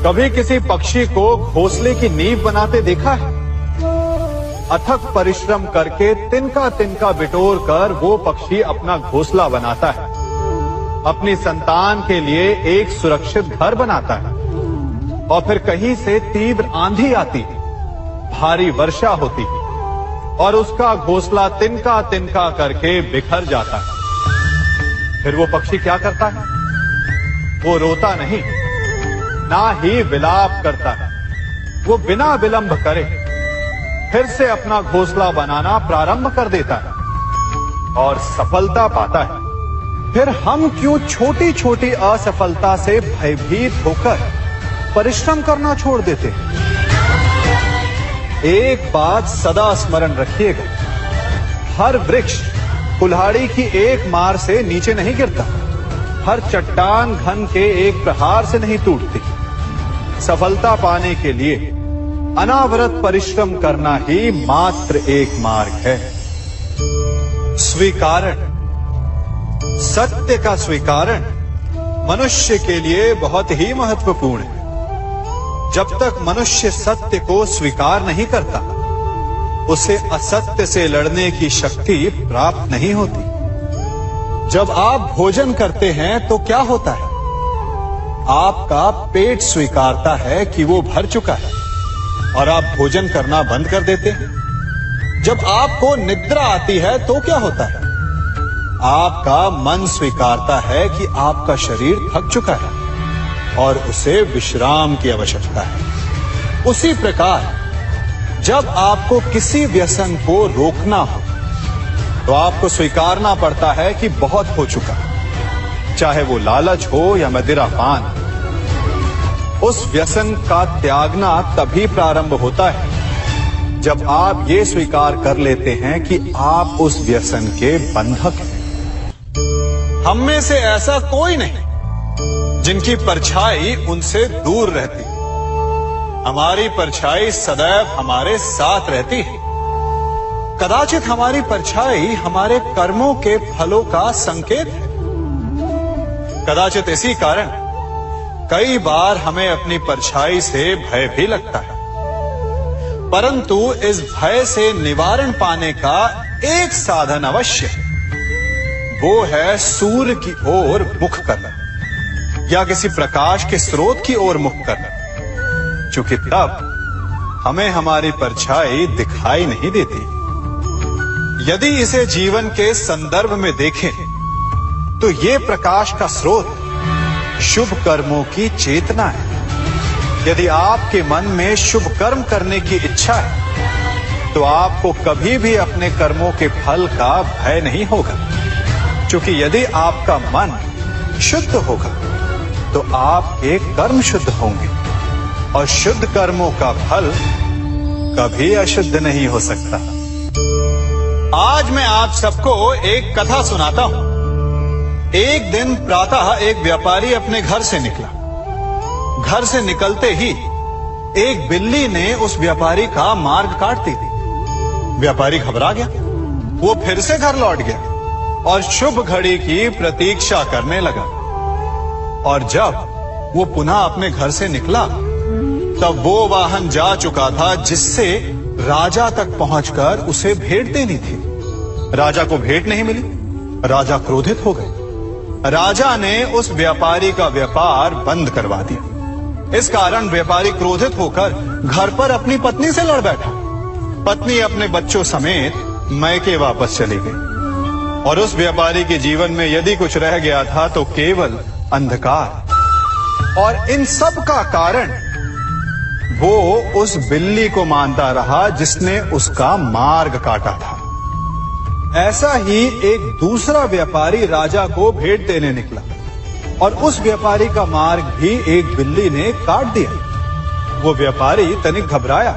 कभी किसी पक्षी को घोंसले की नींव बनाते देखा है? अथक परिश्रम करके तिनका तिनका बिटोर कर वो पक्षी अपना घोंसला बनाता है, अपनी संतान के लिए एक सुरक्षित घर बनाता है। और फिर कहीं से तीव्र आंधी आती है, भारी वर्षा होती है और उसका घोंसला तिनका तिनका करके बिखर जाता है। फिर वो पक्षी क्या करता है? वो रोता नहीं, ना ही विलाप करता है। वो बिना विलंब करे फिर से अपना घोंसला बनाना प्रारंभ कर देता है और सफलता पाता है। फिर हम क्यों छोटी छोटी असफलता से भयभीत होकर परिश्रम करना छोड़ देते हैं? एक बात सदा स्मरण रखिएगा, हर वृक्ष कुल्हाड़ी की एक मार से नीचे नहीं गिरता, हर चट्टान घन के एक प्रहार से नहीं टूटती। सफलता पाने के लिए अनावरत परिश्रम करना ही मात्र एक मार्ग है। स्वीकारण, सत्य का स्वीकारण मनुष्य के लिए बहुत ही महत्वपूर्ण है। जब तक मनुष्य सत्य को स्वीकार नहीं करता, उसे असत्य से लड़ने की शक्ति प्राप्त नहीं होती। जब आप भोजन करते हैं तो क्या होता है? आपका पेट स्वीकारता है कि वो भर चुका है और आप भोजन करना बंद कर देते हैं। जब आपको निद्रा आती है तो क्या होता है? आपका मन स्वीकारता है कि आपका शरीर थक चुका है और उसे विश्राम की आवश्यकता है। उसी प्रकार जब आपको किसी व्यसन को रोकना हो तो आपको स्वीकारना पड़ता है कि बहुत हो चुका, चाहे वो लालच हो या मदिरापान। उस व्यसन का त्यागना तभी प्रारंभ होता है जब आप ये स्वीकार कर लेते हैं कि आप उस व्यसन के बंधक हैं। हम में से ऐसा कोई नहीं जिनकी परछाई उनसे दूर रहती। हमारी परछाई सदैव हमारे साथ रहती है। कदाचित हमारी परछाई हमारे कर्मों के फलों का संकेत है। कदाचित इसी कारण कई बार हमें अपनी परछाई से भय भी लगता है, परंतु इस भय से निवारण पाने का एक साधन अवश्य है। वो है सूर्य की ओर मुख करना या किसी प्रकाश के स्रोत की ओर मुख करना, क्योंकि तब हमें हमारी परछाई दिखाई नहीं देती। यदि इसे जीवन के संदर्भ में देखें तो ये प्रकाश का स्रोत शुभ कर्मों की चेतना है। यदि आपके मन में शुभ कर्म करने की इच्छा है तो आपको कभी भी अपने कर्मों के फल का भय नहीं होगा, क्योंकि यदि आपका मन शुद्ध होगा तो आपके कर्म शुद्ध होंगे और शुद्ध कर्मों का फल कभी अशुद्ध नहीं हो सकता। आज मैं आप सबको एक कथा सुनाता हूं। एक दिन प्रातः एक व्यापारी अपने घर से निकला। घर से निकलते ही एक बिल्ली ने उस व्यापारी का मार्ग काट दी। व्यापारी घबरा गया। वो फिर से घर लौट गया और शुभ घड़ी की प्रतीक्षा करने लगा। और जब वो पुनः अपने घर से निकला तब वो वाहन जा चुका था जिससे राजा तक पहुंचकर उसे भेंट देनी थी। राजा को भेंट नहीं मिली। राजा क्रोधित हो गए। राजा ने उस व्यापारी का व्यापार बंद करवा दिया। इस कारण व्यापारी क्रोधित होकर घर पर अपनी पत्नी से लड़ बैठा। पत्नी अपने बच्चों समेत मैके वापस चली गई और उस व्यापारी के जीवन में यदि कुछ रह गया था तो केवल अंधकार। और इन सब का कारण वो उस बिल्ली को मानता रहा जिसने उसका मार्ग काटा था। ऐसा ही एक दूसरा व्यापारी राजा को भेंट देने निकला और उस व्यापारी का मार्ग भी एक बिल्ली ने काट दिया। वो व्यापारी तनिक घबराया,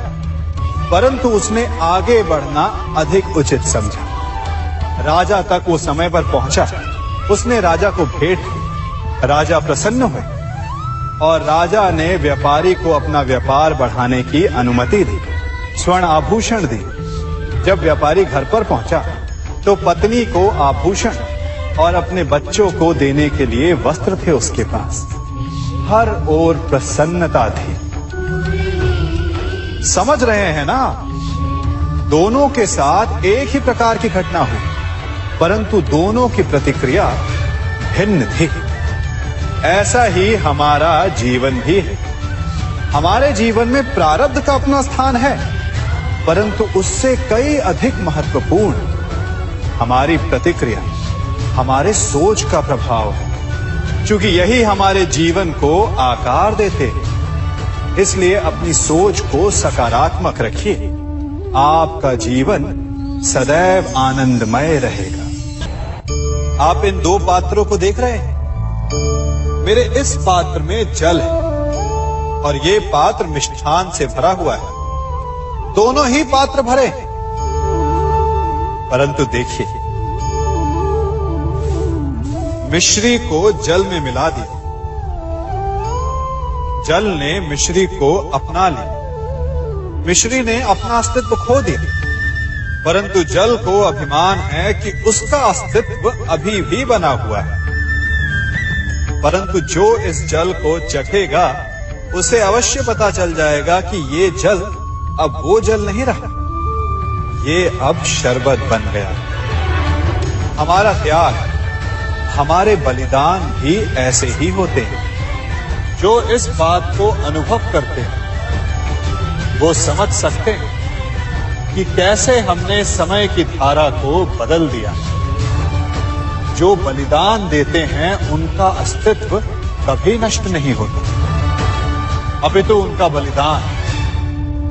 परंतु उसने आगे बढ़ना अधिक उचित समझा। राजा तक वो समय पर पहुंचा। उसने राजा को भेंट दी। राजा प्रसन्न हुए और राजा ने व्यापारी को अपना व्यापार बढ़ाने की अनुमति दी, स्वर्ण आभूषण दी। जब व्यापारी घर पर पहुंचा तो पत्नी को आभूषण और अपने बच्चों को देने के लिए वस्त्र थे उसके पास। हर ओर प्रसन्नता थी। समझ रहे हैं ना, दोनों के साथ एक ही प्रकार की घटना हुई, परंतु दोनों की प्रतिक्रिया भिन्न थी। ऐसा ही हमारा जीवन भी है। हमारे जीवन में प्रारब्ध का अपना स्थान है, परंतु उससे कई अधिक महत्वपूर्ण हमारी प्रतिक्रिया, हमारे सोच का प्रभाव है। क्योंकि यही हमारे जीवन को आकार देते हैं, इसलिए अपनी सोच को सकारात्मक रखिए। आपका जीवन सदैव आनंदमय रहेगा। आप इन दो पात्रों को देख रहे हैं। मेरे इस पात्र में जल है और ये पात्र मिष्ठान से भरा हुआ है। दोनों ही पात्र भरे हैं, परंतु देखिए, मिश्री को जल में मिला दिया, जल ने मिश्री को अपना लिया, मिश्री ने अपना अस्तित्व खो दिया, परंतु जल को अभिमान है कि उसका अस्तित्व अभी भी बना हुआ है। परंतु जो इस जल को चखेगा उसे अवश्य पता चल जाएगा कि ये जल अब वो जल नहीं रहा, ये अब शरबत बन गया। हमारा त्याग, हमारे बलिदान भी ऐसे ही होते हैं। जो इस बात को अनुभव करते हैं वो समझ सकते हैं कि कैसे हमने समय की धारा को बदल दिया। जो बलिदान देते हैं उनका अस्तित्व कभी नष्ट नहीं होता, अपितु उनका बलिदान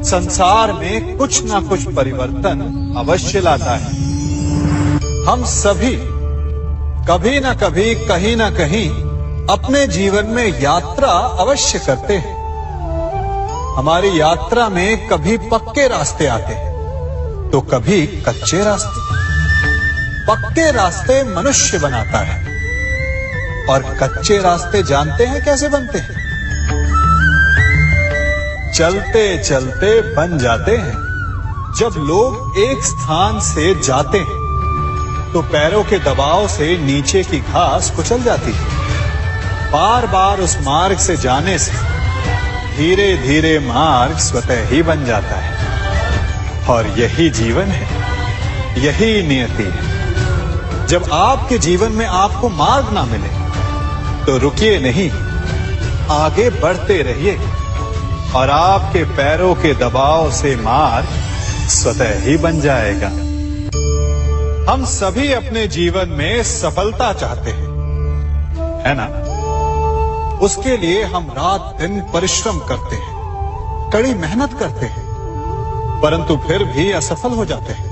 संसार में कुछ ना कुछ परिवर्तन अवश्य लाता है। हम सभी कभी ना कभी, कहीं ना कहीं अपने जीवन में यात्रा अवश्य करते हैं। हमारी यात्रा में कभी पक्के रास्ते आते हैं तो कभी कच्चे रास्ते। पक्के रास्ते मनुष्य बनाता है और कच्चे रास्ते जानते हैं कैसे बनते हैं? चलते चलते बन जाते हैं। जब लोग एक स्थान से जाते हैं तो पैरों के दबाव से नीचे की घास कुचल जाती है। बार बार उस मार्ग से जाने से धीरे धीरे मार्ग स्वतः ही बन जाता है। और यही जीवन है, यही नियति है। जब आपके जीवन में आपको मार्ग ना मिले तो रुकिए नहीं, आगे बढ़ते रहिए और आपके पैरों के दबाव से मार्ग स्वतः ही बन जाएगा। हम सभी अपने जीवन में सफलता चाहते हैं, है ना? उसके लिए हम रात दिन परिश्रम करते हैं, कड़ी मेहनत करते हैं, परंतु फिर भी असफल हो जाते हैं।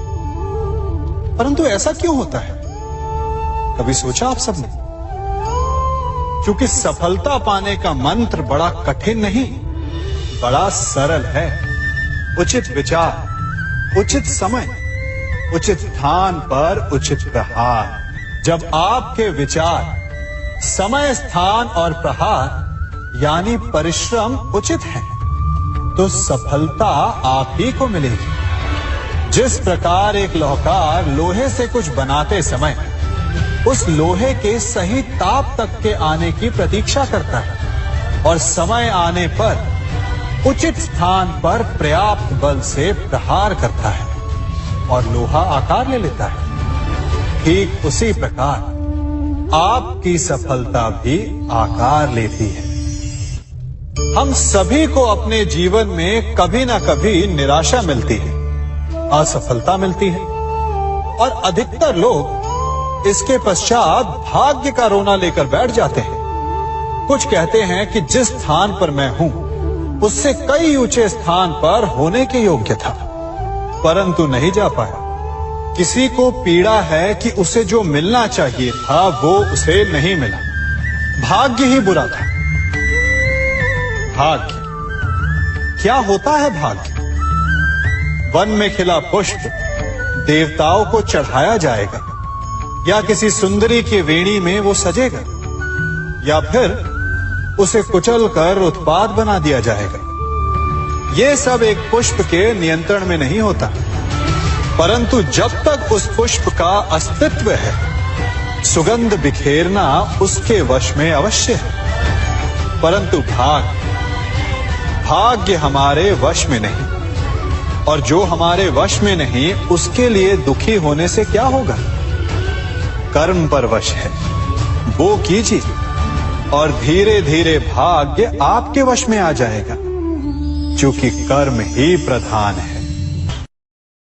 परंतु ऐसा क्यों होता है? कभी सोचा आप सबने? क्योंकि सफलता पाने का मंत्र बड़ा कठिन नहीं, बड़ा सरल है। उचित विचार, उचित समय, उचित स्थान पर उचित प्रहार। जब आपके विचार, समय, स्थान और प्रहार यानी परिश्रम उचित है तो सफलता आप ही को मिलेगी। जिस प्रकार एक लोहार लोहे से कुछ बनाते समय उस लोहे के सही ताप तक के आने की प्रतीक्षा करता है और समय आने पर उचित स्थान पर पर्याप्त बल से प्रहार करता है और लोहा आकार ले लेता है, ठीक उसी प्रकार आपकी सफलता भी आकार लेती है। हम सभी को अपने जीवन में कभी ना कभी निराशा मिलती है, असफलता मिलती है और अधिकतर लोग इसके पश्चात भाग्य का रोना लेकर बैठ जाते हैं। कुछ कहते हैं कि जिस स्थान पर मैं हूं उससे कई ऊंचे स्थान पर होने के योग्य था, परंतु नहीं जा पाया। किसी को पीड़ा है कि उसे जो मिलना चाहिए था वो उसे नहीं मिला, भाग्य ही बुरा था। भाग्य क्या होता है? भाग्य वन में खिला पुष्प देवताओं को चढ़ाया जाएगा या किसी सुंदरी की वेणी में वो सजेगा या फिर उसे कुचल कर उत्पाद बना दिया जाएगा। ये सब एक पुष्प के नियंत्रण में नहीं होता, परंतु जब तक उस पुष्प का अस्तित्व है सुगंध बिखेरना उसके वश में अवश्य है। परंतु भाग्य हमारे वश में नहीं, और जो हमारे वश में नहीं उसके लिए दुखी होने से क्या होगा। कर्म पर वश है, वो कीजिए और धीरे धीरे भाग्य आपके वश में आ जाएगा, क्योंकि कर्म ही प्रधान है।